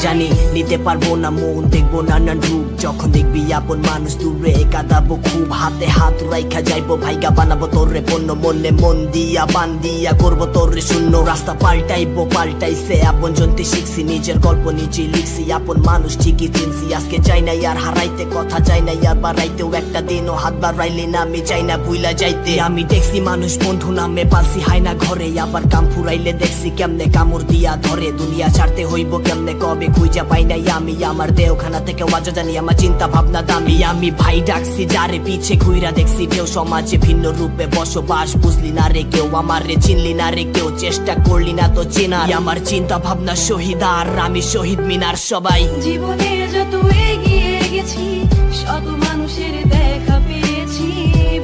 জানি নিতে পারবো না মন, দেখবো নানান রূপ, যখন দেখবি আপন মানুষ দূরে কাঁদাবো খুব, হাতে হাত রাইখা যাইবো ভাইগা, বানাবো তোরে পণ্য, মনে মন দিয়া বান দিয়া করবো তোরে শূন্য। রাস্তা পাল্টাইবো পাল্টাইছে আপন জনতে শিখছি, নিজের গল্প নিজে লিখছি, আপন মানুষ ঠিকই চিনছি। আজকে চাই না আর হারাইতে, কথা চাই না আর বাড়াইতেও, একটা দিনও হাত বাড়াইলে না আমি চাই না ভুইলা যাইতে। আমি দেখছি মানুষ বন্ধু নামে পালছি হাইনা ঘরে, আবার কাম ফুরাইলে দেখছি কেমনে কামড় দিয়া ধরে। দুনিয়া ছাড়তে হইব কেমনে কবে খুঁজা পাই নাই আমি, আমার দেহখানা থেকে ওয়াজ জানি আমার চিন্তা ভাবনা দামি। আমি ভাই ডাকছি যারে পিছে ঘুইরা দেখছি কেউ, সমাজে ভিন্ন রূপে বসবাস, বুঝলি না রে কেউ, আমারে চিনলি না রে কেউ, চেষ্টা করলি না তো চেনা। আমার চিন্তা ভাবনা শহীদ আর আমি শহীদ মিনার। সবাই জীবনে যত এগিয়ে গেছি, শত মানুষের দেখা পেয়েছি,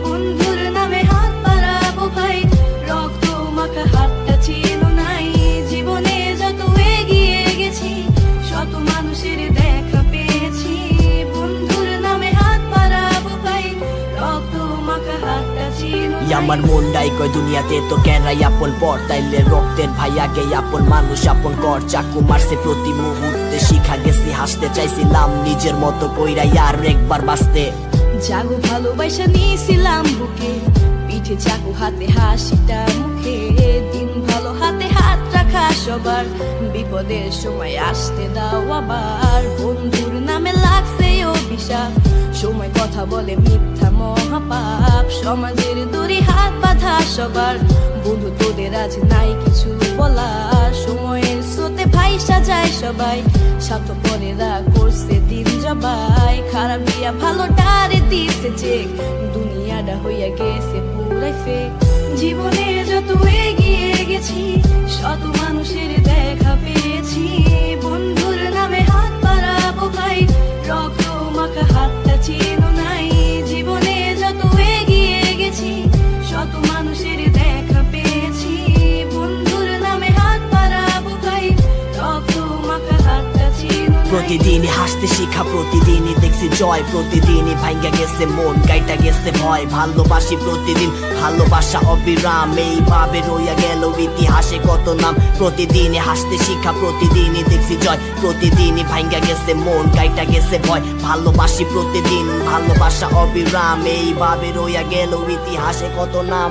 বন্ধুর নামে হাত বাড়াবো ভাই, রক্ত মাখা হাতটা ছিল নাই। জীবনে যত এগিয়ে গেছি, শত মানুষের দেখা পেয়েছি, বন্ধুর নামে হাত বাড়াবো ভাই, রক্ত মাখা হাতটা ছিল নাই। আমার মন ডাই কয় দুনিয়াতে তো কেরাই আপন পর, তাইলে রক্তের ভাই আগে আপন মানুষ আপন কর। চাকু মারছে প্রতি মুহূর্তে, শিখা গেছি হাসতে, চাইছিলাম নিজের মতো কইরাই আর একবার বাঁচতে। জাগো ভালোবাসা নিয়েছিলাম বুকে, পিঠে চাকু হাতে হাসিটা মুখে, দিন ভালো হাতে হাত রাখা সবার, বিপদের সময় আসতে দাও আবার। বন্ধুর নামে লাগছে অভিশাপ, সময় কথা বলে মিথ্যা মহাপাপ, সমাজের দড়ি হাত বাঁধা সবার, বন্ধু তোদের আজ নাই কিছু বলার। সময়ের স্রোতে ভাই সাজায় সবাই, স্বার্থপরেরা করছে দিন জবাই, খারাপ দিয়া ভালো ডারে দিছে চেক, দুনিয়াটা হইয়া গেছে পুরাই ফেক। জীবনে যত এগিয়ে গেছি, শত মানুষের দেখা পেয়েছি, বন্ধুর নামে হাত বাড়াবো ভাই, রক্ত মাখা হাতটা ছিল নাই। জীবনে যত এগিয়ে গেছি, শত মানুষের দেখা পেয়েছি, বন্ধুর নামে হাত বাড়াবো ভাই, রক্ত মাখা হাতটা ছিল নাই। প্রতিদিনই হাসতে শিখা, প্রতিদিনই দেখছি জয়, প্রতিদিনই ভাঙ্গা গেছে মন, গাইটা গেছে ভয়। ভালোবাসি প্রতিদিন, ভালোবাসা অবিরাম, এইভাবে রইয়া গেল ইতিহাসে কত নাম। প্রতিদিনই হাসতে শিখা, প্রতিদিনই দেখছি জয়, প্রতিদিনই ভাঙ্গা গেছে মন, গাইটা গেছে ভয়। ভালোবাসি প্রতিদিন, ভালোবাসা অবিরাম, এইভাবে রইয়া গেল ইতিহাসে কত নাম।